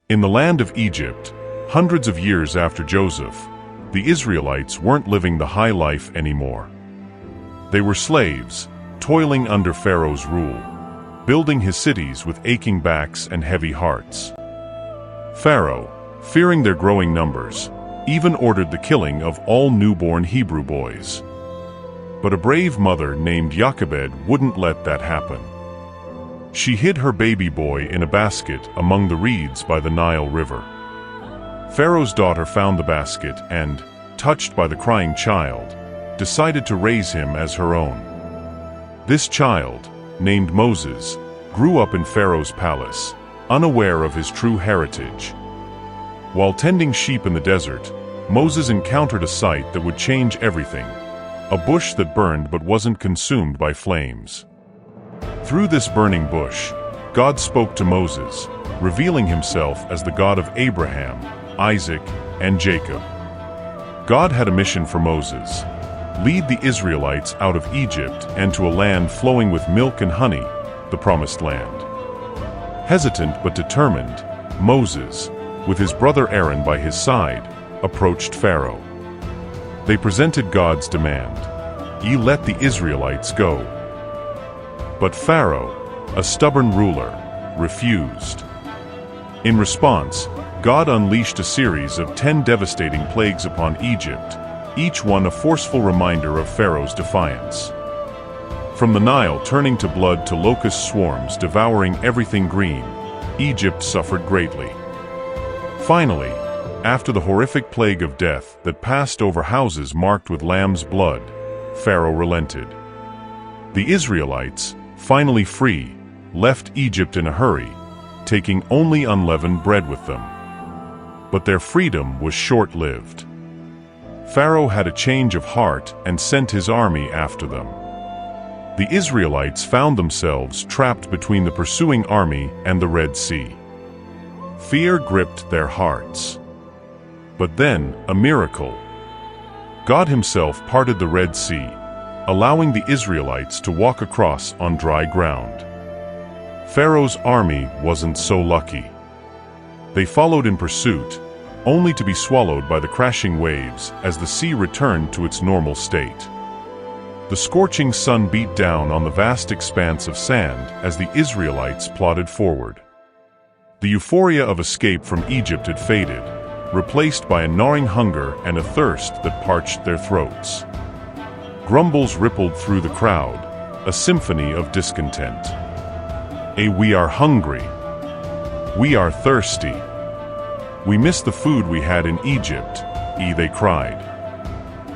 In the land of Egypt, hundreds of years after Joseph, the Israelites weren't living the high life anymore. They were slaves, toiling under Pharaoh's rule, building his cities with aching backs and heavy hearts. Pharaoh, fearing their growing numbers, even ordered the killing of all newborn Hebrew boys. But a brave mother named Jochebed wouldn't let that happen. She hid her baby boy in a basket among the reeds by the Nile River. Pharaoh's daughter found the basket and, touched by the crying child, decided to raise him as her own. This child, named Moses, grew up in Pharaoh's palace, unaware of his true heritage. While tending sheep in the desert, Moses encountered a sight that would change everything: a bush that burned but wasn't consumed by flames. Through this burning bush, God spoke to Moses, revealing himself as the God of Abraham, Isaac, and Jacob. God had a mission for Moses: lead the Israelites out of Egypt and to a land flowing with milk and honey, the Promised Land. Hesitant but determined, Moses, with his brother Aaron by his side, approached Pharaoh. They presented God's demand: "Ye let the Israelites go." But Pharaoh, a stubborn ruler, refused. In response, God unleashed a series of 10 devastating plagues upon Egypt, each one a forceful reminder of Pharaoh's defiance. From the Nile turning to blood to locust swarms devouring everything green, Egypt suffered greatly. Finally, after the horrific plague of death that passed over houses marked with lamb's blood, Pharaoh relented. The Israelites, finally free, left Egypt in a hurry, taking only unleavened bread with them. But their freedom was short-lived. Pharaoh had a change of heart and sent his army after them. The Israelites found themselves trapped between the pursuing army and the Red Sea. Fear gripped their hearts. But then, a miracle. God himself parted the Red Sea, allowing the Israelites to walk across on dry ground. Pharaoh's army wasn't so lucky. They followed in pursuit, only to be swallowed by the crashing waves as the sea returned to its normal state. The scorching sun beat down on the vast expanse of sand as the Israelites plodded forward. The euphoria of escape from Egypt had faded, replaced by a gnawing hunger and a thirst that parched their throats. Grumbles rippled through the crowd, a symphony of discontent. "We are hungry. We are thirsty. We miss the food we had in Egypt," they cried.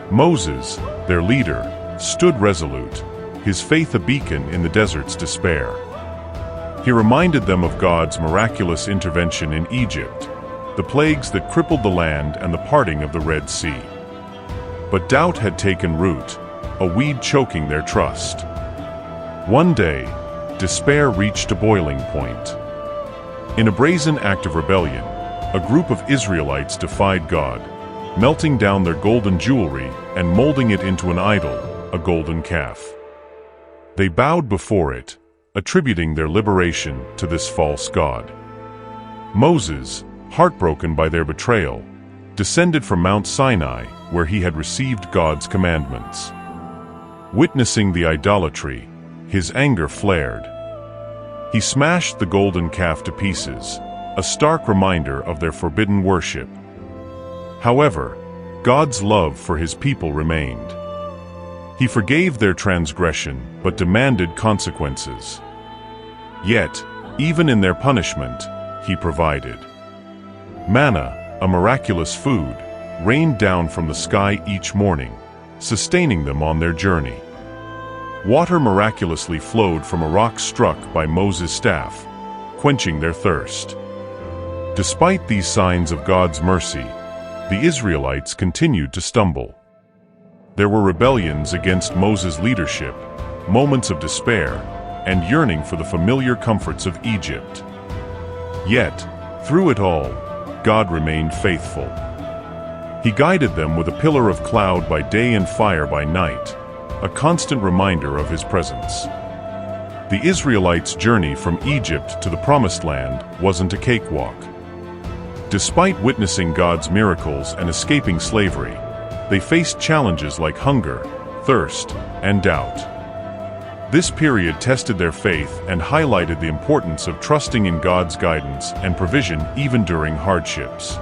Moses, their leader, stood resolute, his faith a beacon in the desert's despair. He reminded them of God's miraculous intervention in Egypt, the plagues that crippled the land and the parting of the Red Sea. But doubt had taken root, a weed choking their trust. One day, despair reached a boiling point. In a brazen act of rebellion, a group of Israelites defied God, melting down their golden jewelry and molding it into an idol, a golden calf. They bowed before it, attributing their liberation to this false god. Moses, heartbroken by their betrayal, descended from Mount Sinai, where he had received God's commandments. Witnessing the idolatry, his anger flared. He smashed the golden calf to pieces, a stark reminder of their forbidden worship. However, God's love for his people remained. He forgave their transgression, but demanded consequences. Yet, even in their punishment, he provided. Manna, a miraculous food, rained down from the sky each morning, sustaining them on their journey. Water miraculously flowed from a rock struck by Moses' staff, quenching their thirst. Despite these signs of God's mercy, the Israelites continued to stumble. There were rebellions against Moses' leadership, moments of despair, and yearning for the familiar comforts of Egypt. Yet, through it all, God remained faithful. He guided them with a pillar of cloud by day and fire by night, a constant reminder of his presence. The Israelites' journey from Egypt to the Promised Land wasn't a cakewalk. Despite witnessing God's miracles and escaping slavery, they faced challenges like hunger, thirst, and doubt. This period tested their faith and highlighted the importance of trusting in God's guidance and provision even during hardships.